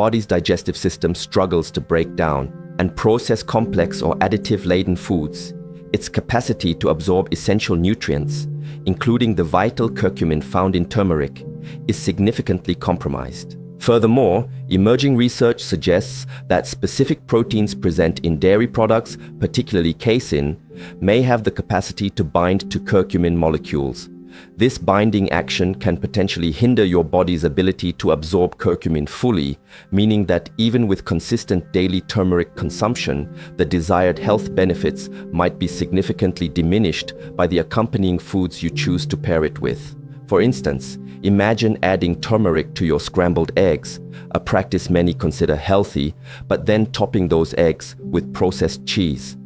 body's digestive system struggles to break down and process complex or additive-laden foods, its capacity to absorb essential nutrients, including the vital curcumin found in turmeric, is significantly compromised. Furthermore, emerging research suggests that specific proteins present in dairy products, particularly casein, may have the capacity to bind to curcumin molecules. This binding action can potentially hinder your body's ability to absorb curcumin fully, meaning that even with consistent daily turmeric consumption, the desired health benefits might be significantly diminished by the accompanying foods you choose to pair it with. For instance, imagine adding turmeric to your scrambled eggs, a practice many consider healthy, but then topping those eggs with processed cheese.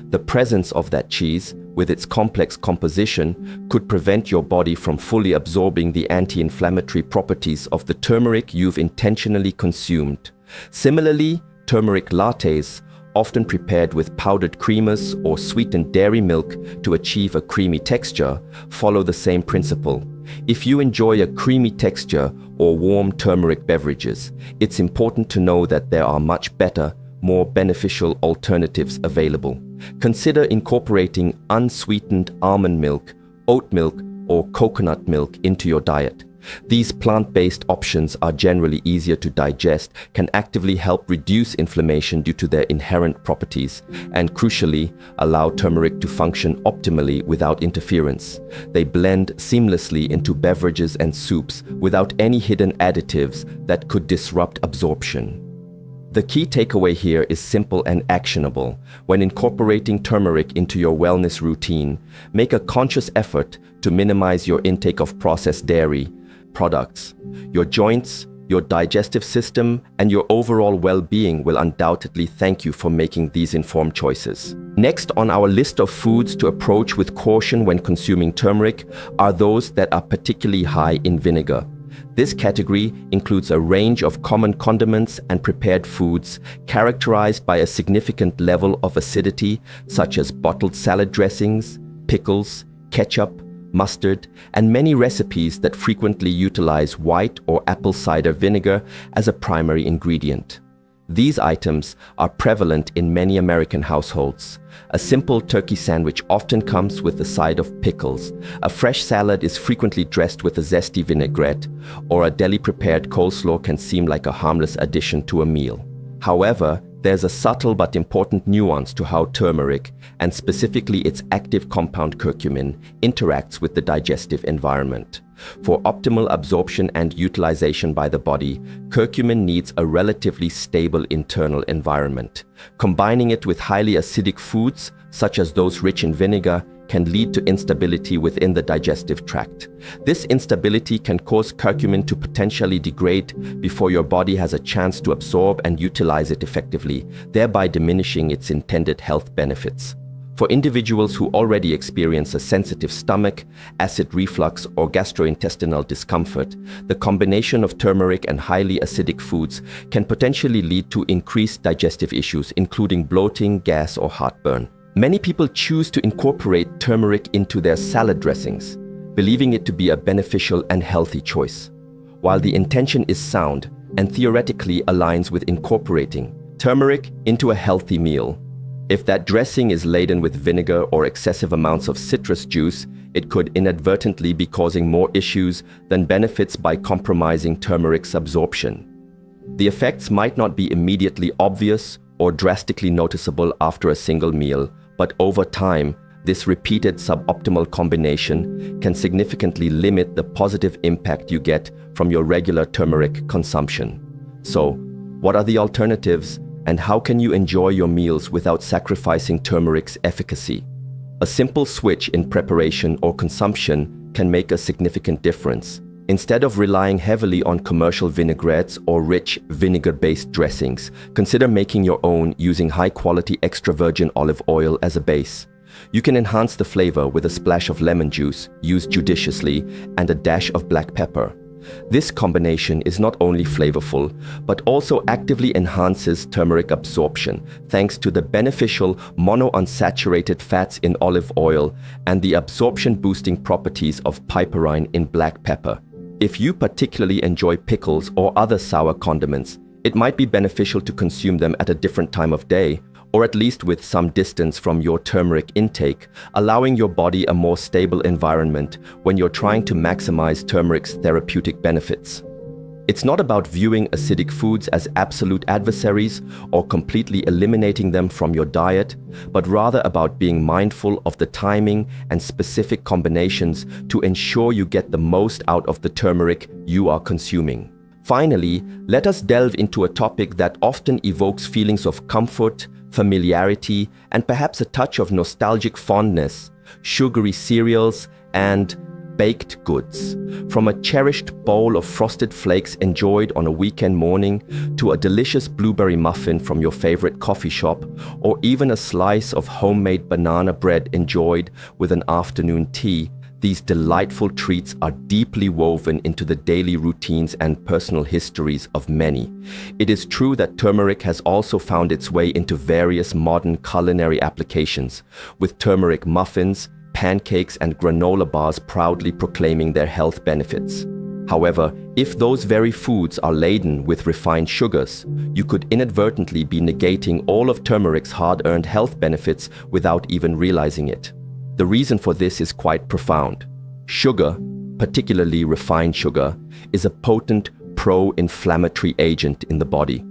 The presence of that cheese, with its complex composition, could prevent your body from fully absorbing the anti-inflammatory properties of the turmeric you've intentionally consumed. Similarly, turmeric lattes, often prepared with powdered creamers or sweetened dairy milk to achieve a creamy texture, follow the same principle. If you enjoy a creamy texture or warm turmeric beverages, it's important to know that there are much better, more beneficial alternatives available. Consider incorporating unsweetened almond milk, oat milk, or coconut milk into your diet. These plant-based options are generally easier to digest, can actively help reduce inflammation due to their inherent properties, and crucially, allow turmeric to function optimally without interference. They blend seamlessly into beverages and soups without any hidden additives that could disrupt absorption. The key takeaway here is simple and actionable. When incorporating turmeric into your wellness routine, make a conscious effort to minimize your intake of processed dairy products. Your joints, your digestive system, and your overall well-being will undoubtedly thank you for making these informed choices. Next on our list of foods to approach with caution when consuming turmeric are those that are particularly high in vinegar. This category includes a range of common condiments and prepared foods characterized by a significant level of acidity, such as bottled salad dressings, pickles, ketchup, mustard, and many recipes that frequently utilize white or apple cider vinegar as a primary ingredient. These items are prevalent in many American households. A simple turkey sandwich often comes with a side of pickles. A fresh salad is frequently dressed with a zesty vinaigrette, or a deli-prepared coleslaw can seem like a harmless addition to a meal. However, there's a subtle but important nuance to how turmeric, and specifically its active compound curcumin, interacts with the digestive environment. For optimal absorption and utilization by the body, curcumin needs a relatively stable internal environment. Combining it with highly acidic foods, such as those rich in vinegar, can lead to instability within the digestive tract. This instability can cause curcumin to potentially degrade before your body has a chance to absorb and utilize it effectively, thereby diminishing its intended health benefits. For individuals who already experience a sensitive stomach, acid reflux, or gastrointestinal discomfort, the combination of turmeric and highly acidic foods can potentially lead to increased digestive issues, including bloating, gas, or heartburn. Many people choose to incorporate turmeric into their salad dressings, believing it to be a beneficial and healthy choice. While the intention is sound and theoretically aligns with incorporating turmeric into a healthy meal, if that dressing is laden with vinegar or excessive amounts of citrus juice, it could inadvertently be causing more issues than benefits by compromising turmeric's absorption. The effects might not be immediately obvious or drastically noticeable after a single meal, but over time, this repeated suboptimal combination can significantly limit the positive impact you get from your regular turmeric consumption. So, what are the alternatives, and how can you enjoy your meals without sacrificing turmeric's efficacy? A simple switch in preparation or consumption can make a significant difference. Instead of relying heavily on commercial vinaigrettes or rich vinegar-based dressings, consider making your own using high-quality extra virgin olive oil as a base. You can enhance the flavor with a splash of lemon juice, used judiciously, and a dash of black pepper. This combination is not only flavorful, but also actively enhances turmeric absorption thanks to the beneficial monounsaturated fats in olive oil and the absorption-boosting properties of piperine in black pepper. If you particularly enjoy pickles or other sour condiments, It might be beneficial to consume them at a different time of day, or at least with some distance from your turmeric intake, allowing your body a more stable environment when you're trying to maximize turmeric's therapeutic benefits. It's not about viewing acidic foods as absolute adversaries or completely eliminating them from your diet, but rather about being mindful of the timing and specific combinations to ensure you get the most out of the turmeric you are consuming. Finally, let us delve into a topic that often evokes feelings of comfort, familiarity, and perhaps a touch of nostalgic fondness: sugary cereals and baked goods. From a cherished bowl of frosted flakes enjoyed on a weekend morning to a delicious blueberry muffin from your favorite coffee shop, or even a slice of homemade banana bread enjoyed with an afternoon tea, these delightful treats are deeply woven into the daily routines and personal histories of many. It is true that turmeric has also found its way into various modern culinary applications, with turmeric muffins, pancakes, and granola bars proudly proclaiming their health benefits. However, if those very foods are laden with refined sugars, you could inadvertently be negating all of turmeric's hard-earned health benefits without even realizing it. The reason for this is quite profound. Sugar, particularly refined sugar, is a potent pro-inflammatory agent in the body.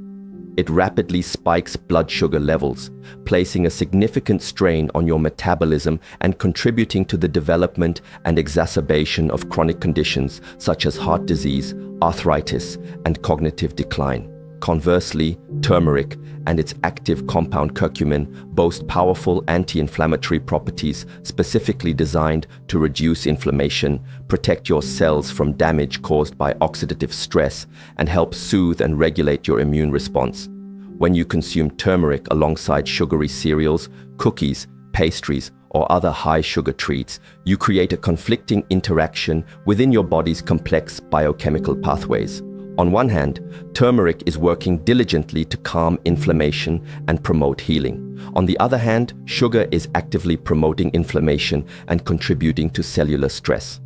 It rapidly spikes blood sugar levels, placing a significant strain on your metabolism and contributing to the development and exacerbation of chronic conditions such as heart disease, arthritis, and cognitive decline. Conversely, turmeric and its active compound curcumin boast powerful anti-inflammatory properties specifically designed to reduce inflammation, protect your cells from damage caused by oxidative stress, and help soothe and regulate your immune response. When you consume turmeric alongside sugary cereals, cookies, pastries, or other high-sugar treats, you create a conflicting interaction within your body's complex biochemical pathways. On one hand, turmeric is working diligently to calm inflammation and promote healing. On the other hand, sugar is actively promoting inflammation and contributing to cellular stress.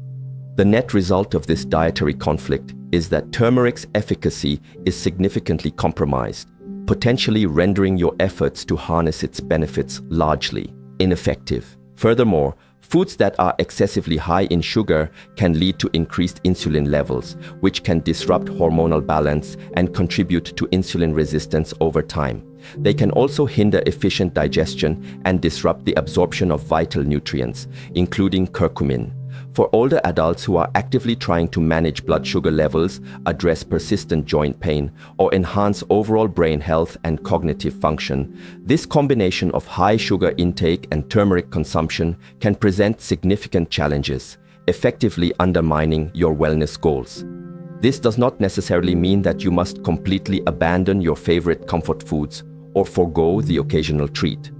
The net result of this dietary conflict is that turmeric's efficacy is significantly compromised, potentially rendering your efforts to harness its benefits largely ineffective. Furthermore, foods that are excessively high in sugar can lead to increased insulin levels, which can disrupt hormonal balance and contribute to insulin resistance over time. They can also hinder efficient digestion and disrupt the absorption of vital nutrients, including curcumin. For older adults who are actively trying to manage blood sugar levels, address persistent joint pain, or enhance overall brain health and cognitive function, this combination of high sugar intake and turmeric consumption can present significant challenges, effectively undermining your wellness goals. This does not necessarily mean that you must completely abandon your favorite comfort foods or forego the occasional treat.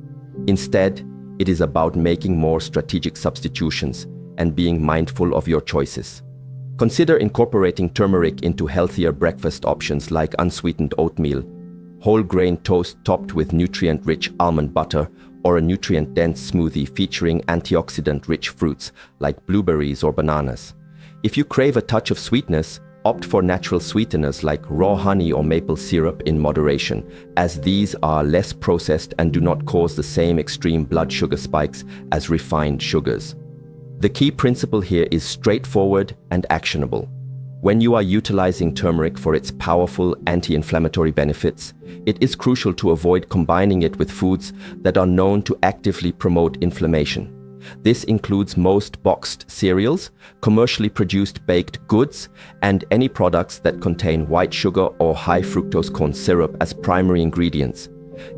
Instead, it is about making more strategic substitutions and being mindful of your choices. Consider incorporating turmeric into healthier breakfast options like unsweetened oatmeal, whole grain toast topped with nutrient-rich almond butter, or a nutrient-dense smoothie featuring antioxidant-rich fruits like blueberries or bananas. If you crave a touch of sweetness, opt for natural sweeteners like raw honey or maple syrup in moderation, as these are less processed and do not cause the same extreme blood sugar spikes as refined sugars. The key principle here is straightforward and actionable. When you are utilizing turmeric for its powerful anti-inflammatory benefits, it is crucial to avoid combining it with foods that are known to actively promote inflammation. This includes most boxed cereals, commercially produced baked goods, and any products that contain white sugar or high fructose corn syrup as primary ingredients.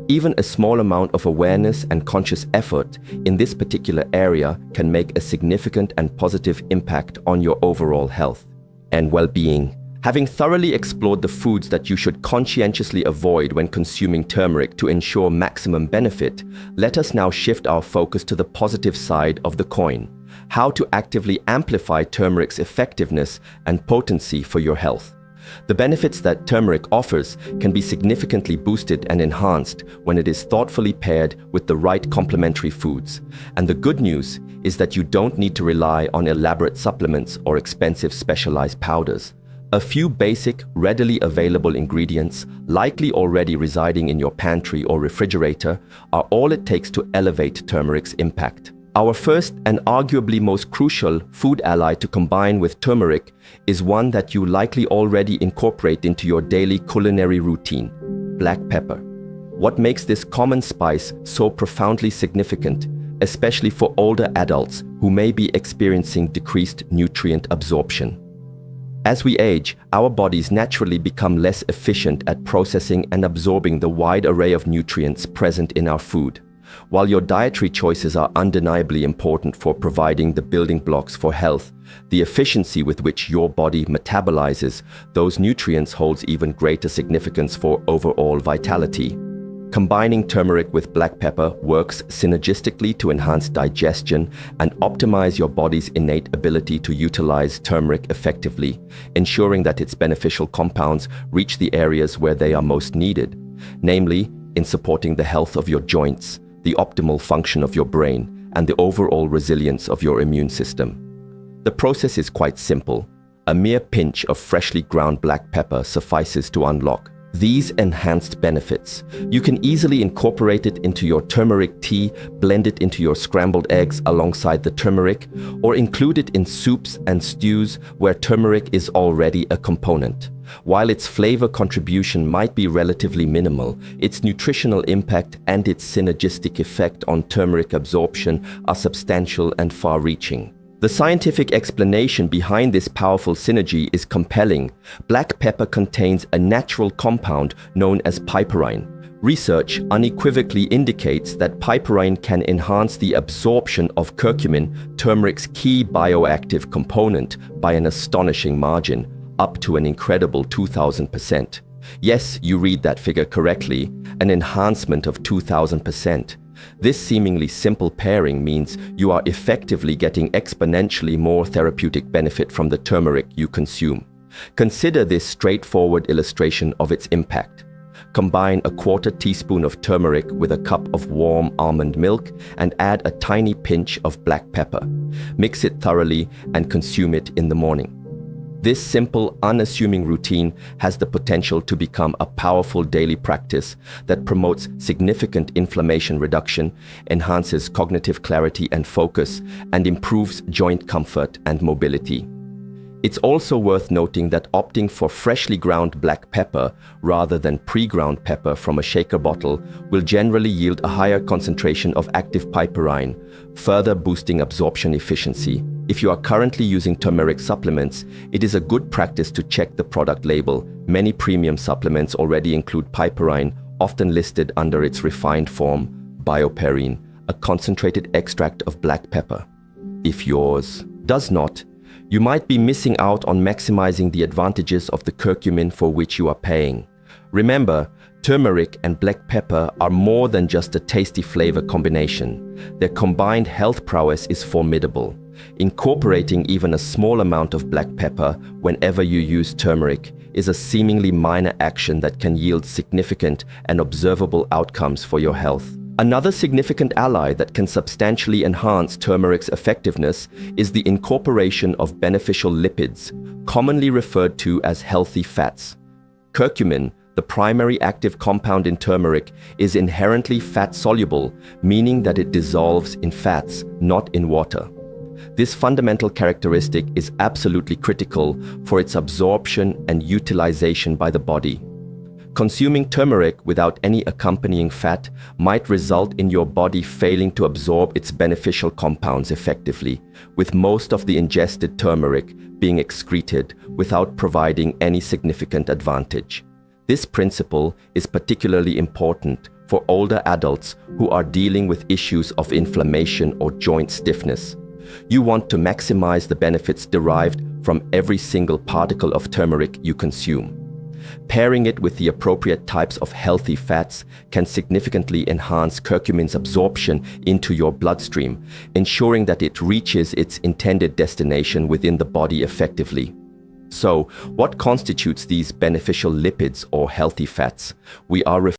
Even a small amount of awareness and conscious effort in this particular area can make a significant and positive impact on your overall health and well-being. Having thoroughly explored the foods that you should conscientiously avoid when consuming turmeric to ensure maximum benefit, let us now shift our focus to the positive side of the coin: how to actively amplify turmeric's effectiveness and potency for your health. The benefits that turmeric offers can be significantly boosted and enhanced when it is thoughtfully paired with the right complementary foods. And the good news is that you don't need to rely on elaborate supplements or expensive specialized powders. A few basic, readily available ingredients, likely already residing in your pantry or refrigerator, are all it takes to elevate turmeric's impact. Our first and arguably most crucial food ally to combine with turmeric is one that you likely already incorporate into your daily culinary routine: black pepper. What makes this common spice so profoundly significant, especially for older adults who may be experiencing decreased nutrient absorption? As we age, our bodies naturally become less efficient at processing and absorbing the wide array of nutrients present in our food. While your dietary choices are undeniably important for providing the building blocks for health, the efficiency with which your body metabolizes those nutrients holds even greater significance for overall vitality. Combining turmeric with black pepper works synergistically to enhance digestion and optimize your body's innate ability to utilize turmeric effectively, ensuring that its beneficial compounds reach the areas where they are most needed, namely in supporting the health of your joints, the optimal function of your brain, and the overall resilience of your immune system. The process is quite simple. A mere pinch of freshly ground black pepper suffices to unlock these enhanced benefits. You can easily incorporate it into your turmeric tea, blend it into your scrambled eggs alongside the turmeric, or include it in soups and stews where turmeric is already a component. While its flavor contribution might be relatively minimal, its nutritional impact and its synergistic effect on turmeric absorption are substantial and far-reaching. The scientific explanation behind this powerful synergy is compelling. Black pepper contains a natural compound known as piperine. Research unequivocally indicates that piperine can enhance the absorption of curcumin, turmeric's key bioactive component, by an astonishing margin, up to an incredible 2,000%. Yes, you read that figure correctly, an enhancement of 2,000%. This seemingly simple pairing means you are effectively getting exponentially more therapeutic benefit from the turmeric you consume. Consider this straightforward illustration of its impact. Combine a quarter teaspoon of turmeric with a cup of warm almond milk and add a tiny pinch of black pepper. Mix it thoroughly and consume it in the morning. This simple, unassuming routine has the potential to become a powerful daily practice that promotes significant inflammation reduction, enhances cognitive clarity and focus, and improves joint comfort and mobility. It's also worth noting that opting for freshly ground black pepper rather than pre-ground pepper from a shaker bottle will generally yield a higher concentration of active piperine, further boosting absorption efficiency. If you are currently using turmeric supplements, it is a good practice to check the product label. Many premium supplements already include piperine, often listed under its refined form, bioperine, a concentrated extract of black pepper. If yours does not, you might be missing out on maximizing the advantages of the curcumin for which you are paying. Remember, turmeric and black pepper are more than just a tasty flavor combination. Their combined health prowess is formidable. Incorporating even a small amount of black pepper whenever you use turmeric is a seemingly minor action that can yield significant and observable outcomes for your health. Another significant ally that can substantially enhance turmeric's effectiveness is the incorporation of beneficial lipids, commonly referred to as healthy fats. Curcumin, the primary active compound in turmeric, is inherently fat-soluble, meaning that it dissolves in fats, not in water. This fundamental characteristic is absolutely critical for its absorption and utilization by the body. Consuming turmeric without any accompanying fat might result in your body failing to absorb its beneficial compounds effectively, with most of the ingested turmeric being excreted without providing any significant advantage. This principle is particularly important for older adults who are dealing with issues of inflammation or joint stiffness. You want to maximize the benefits derived from every single particle of turmeric you consume. Pairing it with the appropriate types of healthy fats can significantly enhance curcumin's absorption into your bloodstream, ensuring that it reaches its intended destination within the body effectively. So, what constitutes these beneficial lipids or healthy fats? We are